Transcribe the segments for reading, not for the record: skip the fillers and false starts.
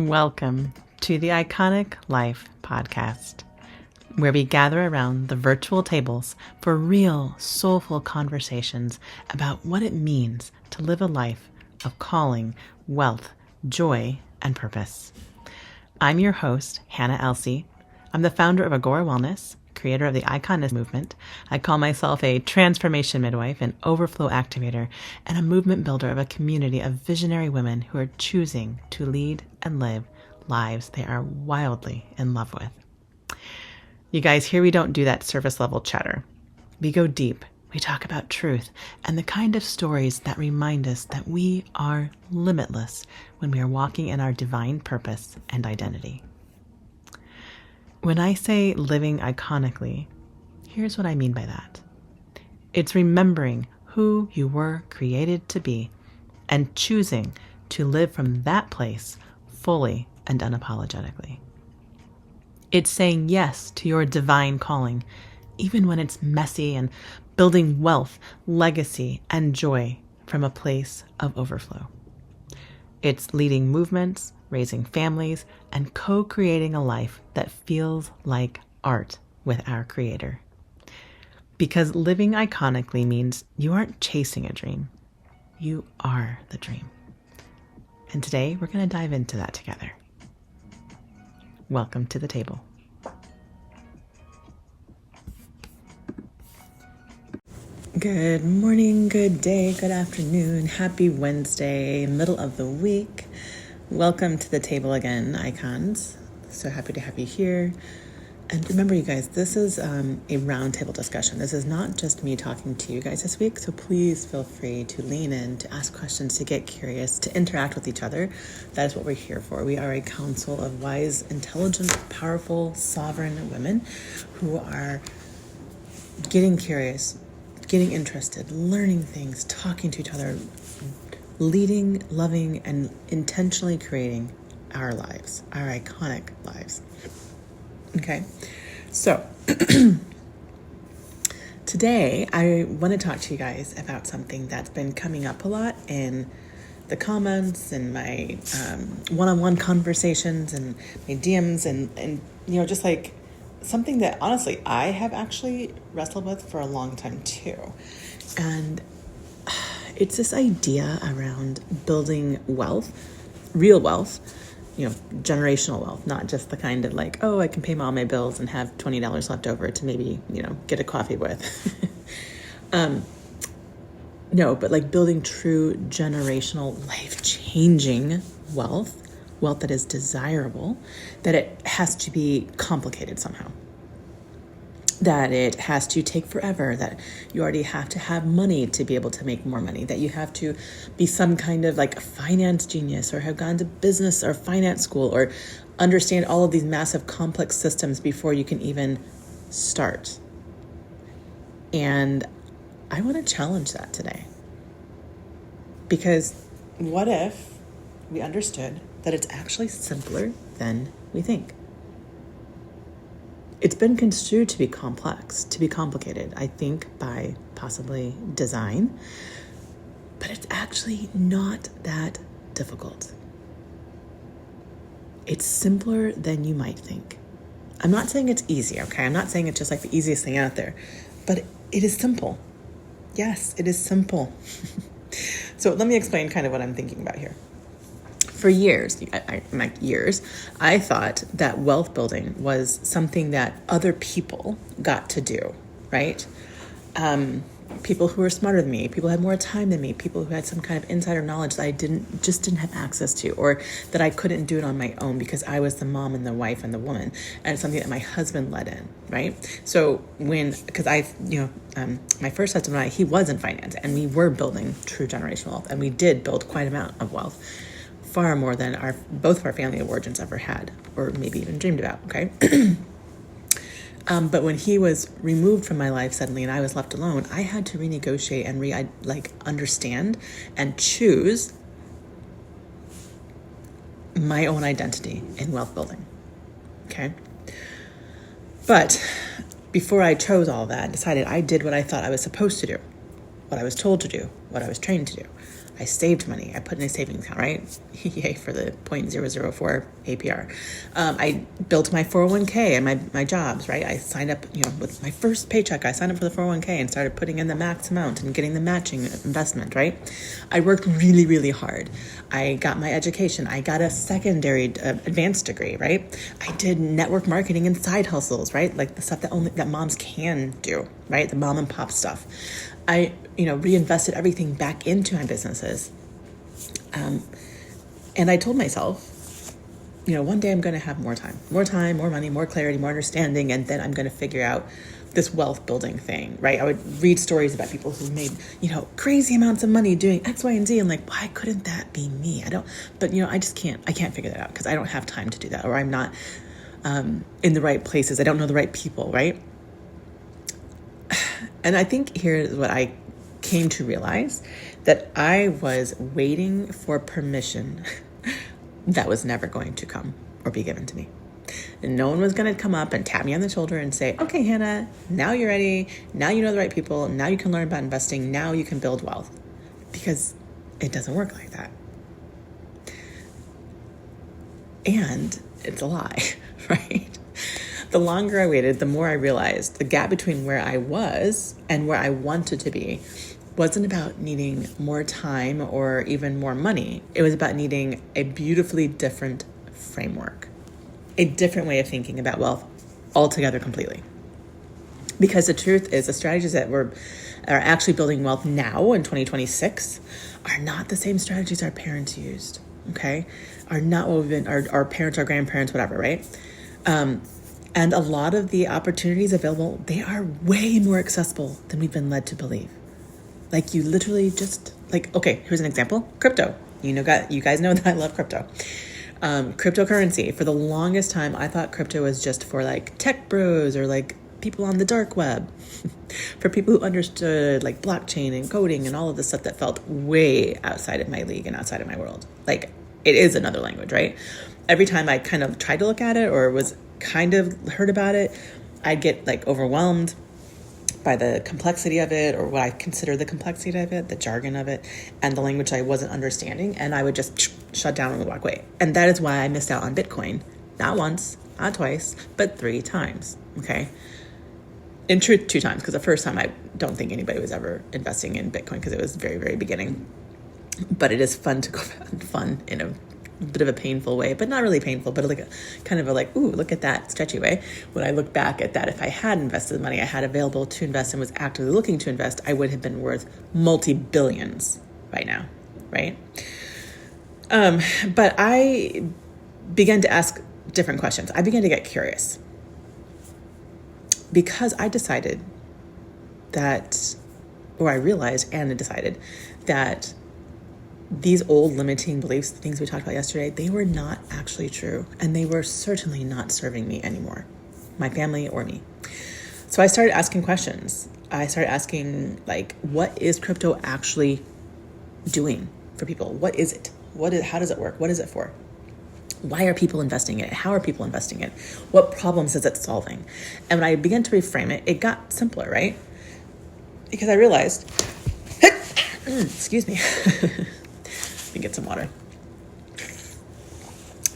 Welcome to the Iconic Life podcast, where we gather around the virtual tables for real, soulful conversations about what it means to live a life of calling, wealth, joy, and purpose. I'm your host, Hannah Elsey. I'm the founder of Agora Wellness, creator of the Iconness movement. I call myself a transformation midwife, an overflow activator, and a movement builder of a community of visionary women who are choosing to lead and live lives they are wildly in love with. You guys, here we don't do that surface level chatter. We go deep. We talk about truth and the kind of stories that remind us that we are limitless when we are walking in our divine purpose and identity. When I say living iconically, here's what I mean by that. It's remembering who you were created to be and choosing to live from that place fully and unapologetically. It's saying yes to your divine calling, even when it's messy, and building wealth, legacy, and joy from a place of overflow. It's leading movements, raising families, and co-creating a life that feels like art with our Creator. Because living iconically means you aren't chasing a dream. You are the dream. And today we're going to dive into that together. Welcome to the table. Good morning, good day, good afternoon, happy Wednesday, middle of the week. Welcome to the table again, icons. So happy to have you here. And remember, you guys, this is a roundtable discussion. This is not just me talking to you guys this week. So please feel free to lean in, to ask questions, to get curious, to interact with each other. That is what we're here for. We are a council of wise, intelligent, powerful, sovereign women who are getting curious, getting interested, learning things, talking to each other, leading, loving, and intentionally creating our lives, our iconic lives. Okay, so today I want to talk to you guys about something that's been coming up a lot in the comments and my one-on-one conversations and my DMs and just like something that honestly I have actually wrestled with for a long time too. And it's this idea around building wealth, real wealth, generational wealth, not just the kind of like, oh, I can pay all my bills and have $20 left over to maybe, get a coffee with. No, but like building true generational life-changing wealth that is desirable, that it has to be complicated somehow, that it has to take forever, that you already have to have money to be able to make more money, that you have to be some kind of like finance genius or have gone to business or finance school or understand all of these massive complex systems before you can even start. And I want to challenge that today. Because what if we understood that it's actually simpler than we think? It's been construed to be complex, to be complicated, I think by possibly design, but it's actually not that difficult. It's simpler than you might think. I'm not saying it's easy, okay? I'm not saying it's just like the easiest thing out there, but it is simple. Yes, it is simple. So let me explain kind of what I'm thinking about here. For years, I thought that wealth building was something that other people got to do, right? People who were smarter than me, people who had more time than me, people who had some kind of insider knowledge that I didn't have access to, or that I couldn't do it on my own because I was the mom and the wife and the woman, and it's something that my husband led in, right? So my first husband and I, he was in finance, and we were building true generational wealth, and we did build quite an amount of wealth. Far more than both of our family of origins ever had, or maybe even dreamed about, okay? But when he was removed from my life suddenly and I was left alone, I had to renegotiate and understand and choose my own identity in wealth building, okay? But before I chose all that, decided I did what I thought I was supposed to do, what I was told to do, what I was trained to do. I saved money. I put in a savings account, right? Yay for the 0.004 APR. I built my 401k and my jobs, right? I signed up, with my first paycheck, I signed up for the 401k and started putting in the max amount and getting the matching investment, right? I worked really, really hard. I got my education. I got a secondary advanced degree, right? I did network marketing and side hustles, right? Like the stuff that moms can do, right? The mom and pop stuff. I, reinvested everything back into my businesses. And I told myself, one day I'm going to have more time, more money, more clarity, more understanding. And then I'm going to figure out this wealth building thing, right? I would read stories about people who made, crazy amounts of money doing X, Y, and Z. And like, why couldn't that be me? I just can't figure that out because I don't have time to do that. Or I'm not in the right places. I don't know the right people, right? And I think here's what I came to realize, that I was waiting for permission that was never going to come or be given to me. And no one was going to come up and tap me on the shoulder and say, okay, Hannah, now you're ready. Now you know the right people. Now you can learn about investing. Now you can build wealth. Because it doesn't work like that. And it's a lie, right? The longer I waited, the more I realized the gap between where I was and where I wanted to be wasn't about needing more time or even more money. It was about needing a beautifully different framework, a different way of thinking about wealth altogether completely. Because the truth is, the strategies that are actually building wealth now in 2026 are not the same strategies our parents used, okay? Are not what we've been, our parents, our grandparents, whatever, right? And a lot of the opportunities available, they are way more accessible than we've been led to believe. Like you literally just okay, here's an example. Crypto. You guys know that I love crypto. Cryptocurrency. For the longest time, I thought crypto was just for like tech bros or like people on the dark web. For people who understood like blockchain and coding and all of the stuff that felt way outside of my league and outside of my world. Like it is another language, right? Every time I kind of tried to look at it or was kind of heard about it, I'd get like overwhelmed by the complexity of it, or what I consider the complexity of it, the jargon of it, and the language I wasn't understanding, and I would just shut down and walk away. And that is why I missed out on Bitcoin. Not once, not twice, but 3 times, okay? In truth, 2 times, because the first time I don't think anybody was ever investing in Bitcoin because it was very, very beginning. But it is fun to go fun in a bit of a painful way, but not really painful, but like a kind of a like, ooh, look at that stretchy way. When I look back at that, if I had invested the money I had available to invest and was actively looking to invest, I would have been worth multi-billions by now, right? But I began to ask different questions. I began to get curious because I decided that, or I realized and decided that these old limiting beliefs, the things we talked about yesterday, they were not actually true. And they were certainly not serving me anymore, my family or me. So I started asking questions. I started asking, like, what is crypto actually doing for people? What is it? How does it work? What is it for? Why are people investing in it? How are people investing in it? What problems is it solving? And when I began to reframe it, it got simpler, right? Because I realized, excuse me. Let me get some water.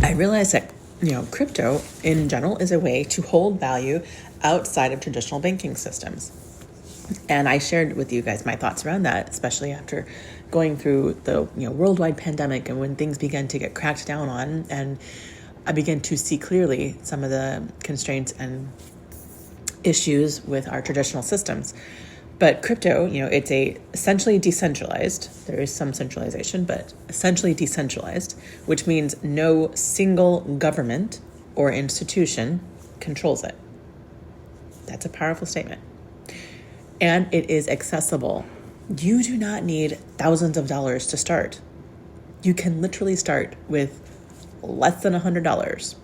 I realized that, crypto in general is a way to hold value outside of traditional banking systems. And I shared with you guys my thoughts around that, especially after going through the worldwide pandemic and when things began to get cracked down on, and I began to see clearly some of the constraints and issues with our traditional systems. But crypto, it's essentially decentralized. There is some centralization, but essentially decentralized, which means no single government or institution controls it. That's a powerful statement. And it is accessible. You do not need thousands of dollars to start. You can literally start with less than $100.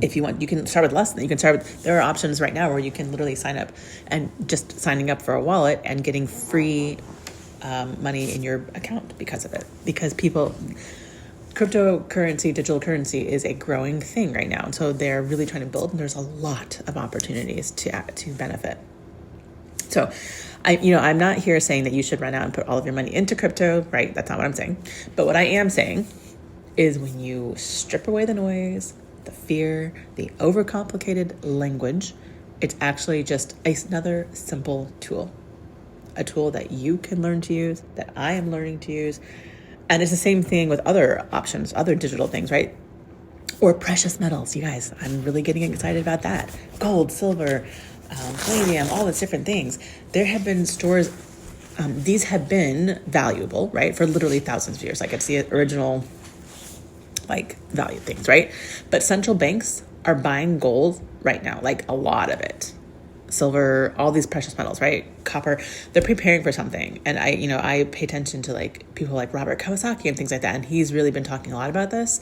If you want, you can start with less than. There are options right now where you can literally sign up, and just signing up for a wallet and getting free money in your account because of it. Because cryptocurrency, digital currency is a growing thing right now. And so they're really trying to build, and there's a lot of opportunities to benefit. So I'm not here saying that you should run out and put all of your money into crypto, right? That's not what I'm saying. But what I am saying is when you strip away the noise, the fear, the overcomplicated language, it's actually just another simple tool, a tool that you can learn to use, that I am learning to use. And it's the same thing with other options, other digital things, right? Or precious metals. You guys, I'm really getting excited about that. Gold, silver, palladium, all these different things. There have been stores, these have been valuable, right? For literally thousands of years. Like it's the original value things, right? But central banks are buying gold right now, like a lot of it. Silver, all these precious metals, right? Copper, they're preparing for something. And I pay attention to people like Robert Kiyosaki and things like that. And he's really been talking a lot about this.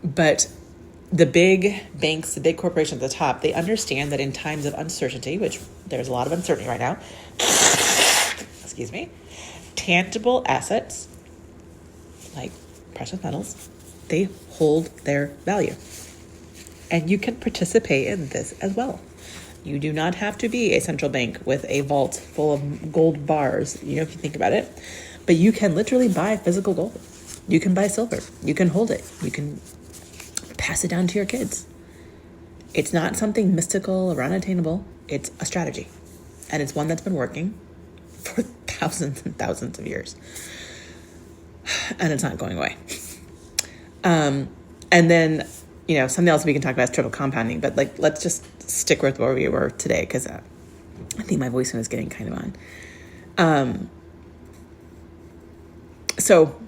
But the big banks, the big corporations at the top, they understand that in times of uncertainty, which there's a lot of uncertainty right now, excuse me, tangible assets like precious metals, they hold their value. And you can participate in this as well. You do not have to be a central bank with a vault full of gold bars, if you think about it. But you can literally buy physical gold. You can buy silver. You can hold it. You can pass it down to your kids. It's not something mystical or unattainable. It's a strategy. And it's one that's been working for thousands and thousands of years. And it's not going away. And then, something else we can talk about is triple compounding, but let's just stick with where we were today, because I think my voice was getting kind of on. So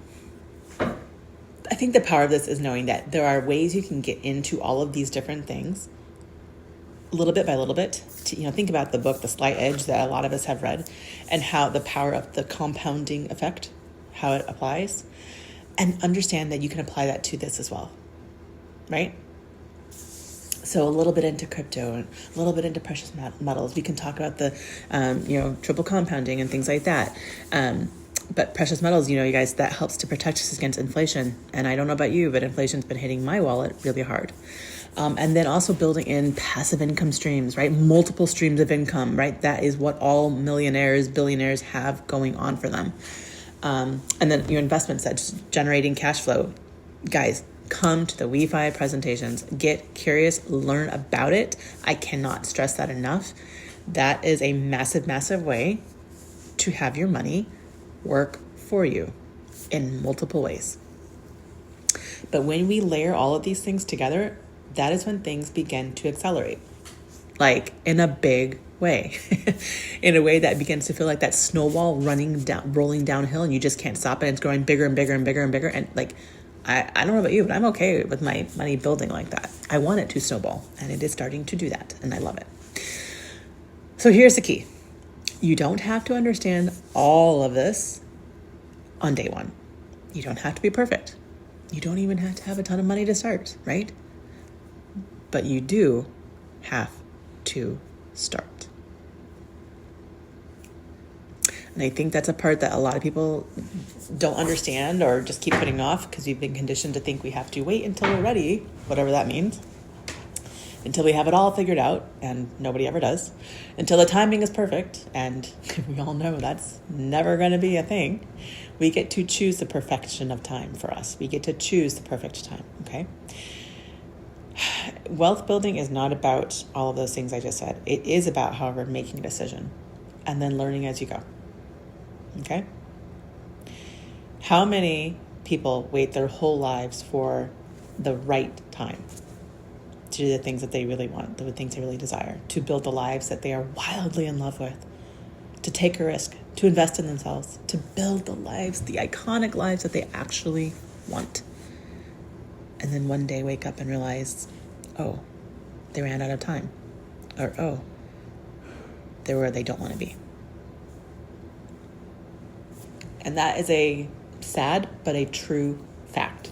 I think the power of this is knowing that there are ways you can get into all of these different things little bit by little bit. Think about the book, The Slight Edge, that a lot of us have read, and how the power of the compounding effect, how it applies, and understand that you can apply that to this as well, right? So a little bit into crypto and a little bit into precious metals. We can talk about the, triple compounding and things like that. But precious metals, you guys, that helps to protect us against inflation. And I don't know about you, but inflation's been hitting my wallet really hard. And then also building in passive income streams, right? Multiple streams of income, right? That is what all millionaires, billionaires have going on for them. And then your investments, that's generating cash flow. Guys, come to the WeFi presentations, get curious, learn about it. I cannot stress that enough. That is a massive, massive way to have your money work for you in multiple ways. But when we layer all of these things together, that is when things begin to accelerate, in a big way, in a way that begins to feel like that snowball rolling downhill, and you just can't stop it. It's growing bigger and bigger and bigger and bigger. And I don't know about you, but I'm okay with my money building like that. I want it to snowball, and it is starting to do that, and I love it. So here's the key. You don't have to understand all of this on day one. You don't have to be perfect. You don't even have to have a ton of money to start, right? But you do have to start. And I think that's a part that a lot of people don't understand or just keep putting off, because we've been conditioned to think we have to wait until we're ready, whatever that means, until we have it all figured out, and nobody ever does, until the timing is perfect, and we all know that's never going to be a thing. We get to choose the perfection of time for us. We get to choose the perfect time, okay? Wealth building is not about all of those things I just said. It is about, however, making a decision and then learning as you go, okay? How many people wait their whole lives for the right time to do the things that they really want, the things they really desire, to build the lives that they are wildly in love with, to take a risk, to invest in themselves, to build the lives, the iconic lives that they actually want? And then one day wake up and realize, oh, they ran out of time. Or, oh, they're where they don't want to be. And that is a sad but a true fact.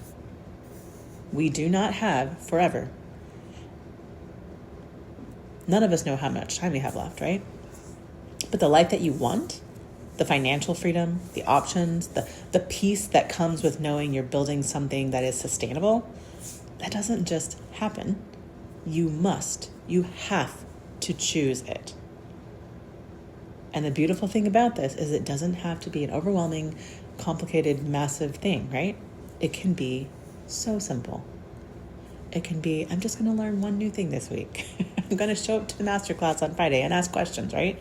We do not have forever. None of us know how much time we have left, right? But the life that you want, the financial freedom, the options, the peace that comes with knowing you're building something that is sustainable, that doesn't just happen. You have to choose it. And the beautiful thing about this is it doesn't have to be an overwhelming, complicated, massive thing, right? It can be so simple. It can be, I'm just going to learn one new thing this week. I'm going to show up to the masterclass on Friday and ask questions, right?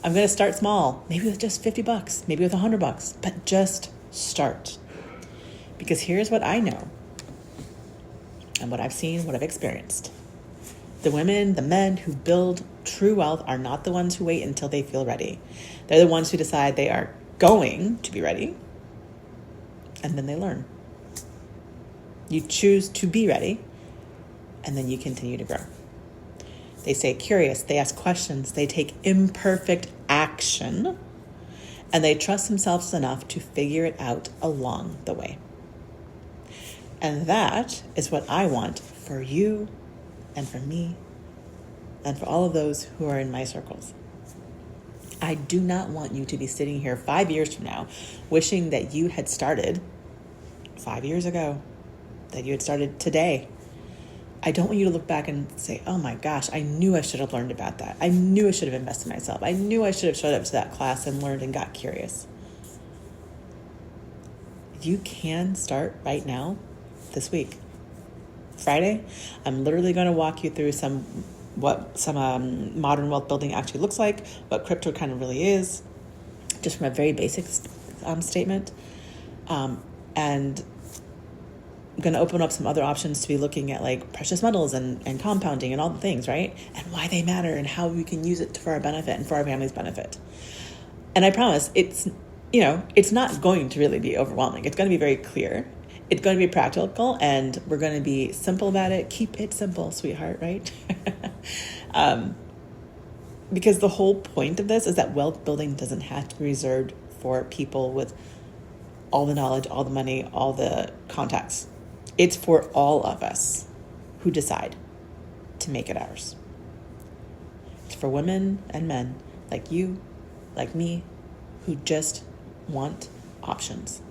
I'm going to start small, maybe with just $50, maybe with $100, but just start. Because here's what I know and what I've seen, what I've experienced. The women, the men who build true wealth are not the ones who wait until they feel ready. They're the ones who decide they are going to be ready, and then they learn. You choose to be ready, and then you continue to grow. They stay curious, they ask questions, they take imperfect action, and they trust themselves enough to figure it out along the way. And that is what I want for you and for me and for all of those who are in my circles. I do not want you to be sitting here 5 years from now wishing that you had started 5 years ago, that you had started today. I don't want you to look back and say, oh my gosh, I knew I should have learned about that. I knew I should have invested in myself. I knew I should have showed up to that class and learned and got curious. You can start right now this week. Friday, I'm literally going to walk you through what some modern wealth building actually looks like, what crypto kind of really is, just from a very basic statement. And I'm going to open up some other options to be looking at like precious metals and compounding and all the things, right? And why they matter and how we can use it for our benefit and for our family's benefit. And I promise it's not going to really be overwhelming. It's going to be very clear. It's going to be practical, and we're going to be simple about it. Keep it simple, sweetheart, right? Because the whole point of this is that wealth building doesn't have to be reserved for people with all the knowledge, all the money, all the contacts. It's for all of us who decide to make it ours. It's for women and men like you, like me, who just want options,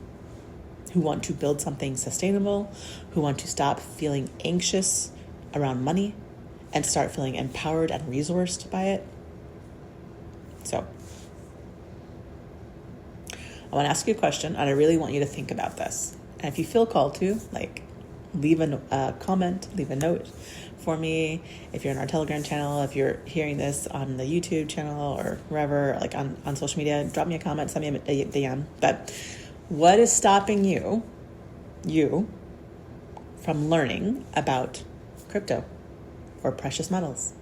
who want to build something sustainable, who want to stop feeling anxious around money and start feeling empowered and resourced by it. So I want to ask you a question, and I really want you to think about this. And if you feel called to, leave a comment, leave a note for me. If you're in our Telegram channel, if you're hearing this on the YouTube channel or wherever, on social media, drop me a comment, send me a DM. But what is stopping you from learning about crypto or precious metals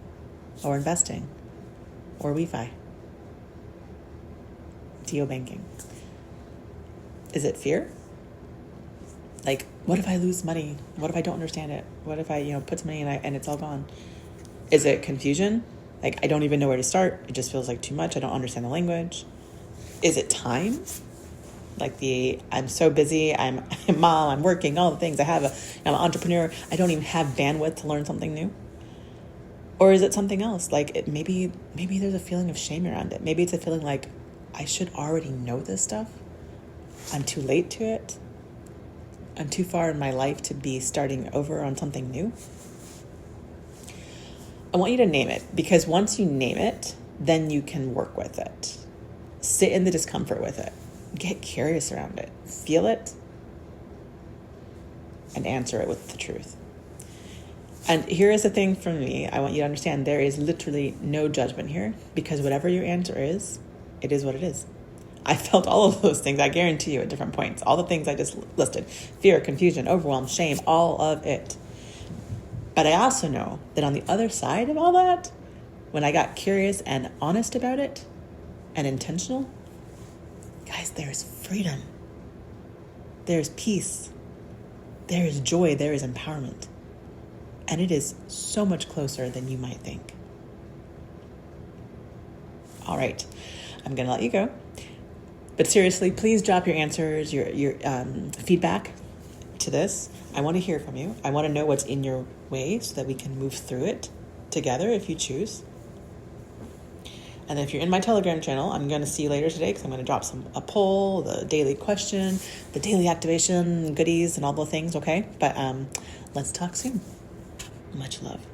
or investing or WeFi, banking? Is it fear? What if I lose money? What if I don't understand it? What if I, put some money in and it's all gone? Is it confusion? I don't even know where to start. It just feels like too much. I don't understand the language. Is it time? I'm so busy. I'm a mom. I'm working, all the things. I'm an entrepreneur. I don't even have bandwidth to learn something new. Or is it something else? Maybe there's a feeling of shame around it. Maybe it's a feeling like I should already know this stuff. I'm too late to it. I'm too far in my life to be starting over on something new. I want you to name it, because once you name it, then you can work with it. Sit in the discomfort with it. Get curious around it. Feel it. And answer it with the truth. And here is the thing from me. I want you to understand there is literally no judgment here, because whatever your answer is, it is what it is. I felt all of those things, I guarantee you, at different points. All the things I just listed. Fear, confusion, overwhelm, shame, all of it. But I also know that on the other side of all that, when I got curious and honest about it and intentional, guys, there's freedom. There's peace. There is joy. There is empowerment. And it is so much closer than you might think. All right, I'm going to let you go. But seriously, please drop your answers, your feedback to this. I want to hear from you. I want to know what's in your way so that we can move through it together if you choose. And if you're in my Telegram channel, I'm going to see you later today, because I'm going to drop a poll, the daily question, the daily activation goodies, and all the things, okay? But let's talk soon. Much love.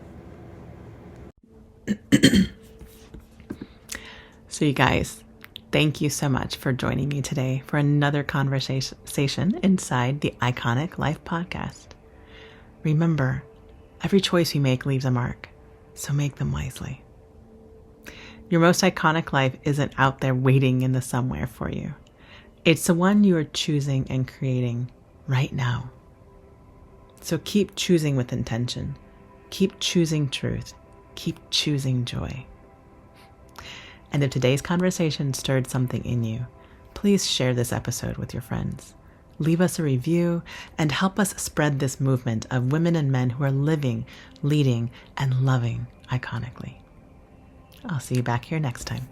So So you guys, thank you so much for joining me today for another conversation inside the Iconic Life podcast. Remember, every choice you make leaves a mark, so make them wisely. Your most iconic life isn't out there waiting in the somewhere for you. It's the one you are choosing and creating right now. So keep choosing with intention. Keep choosing truth. Keep choosing joy. And if today's conversation stirred something in you, please share this episode with your friends. Leave us a review and help us spread this movement of women and men who are living, leading, and loving iconically. I'll see you back here next time.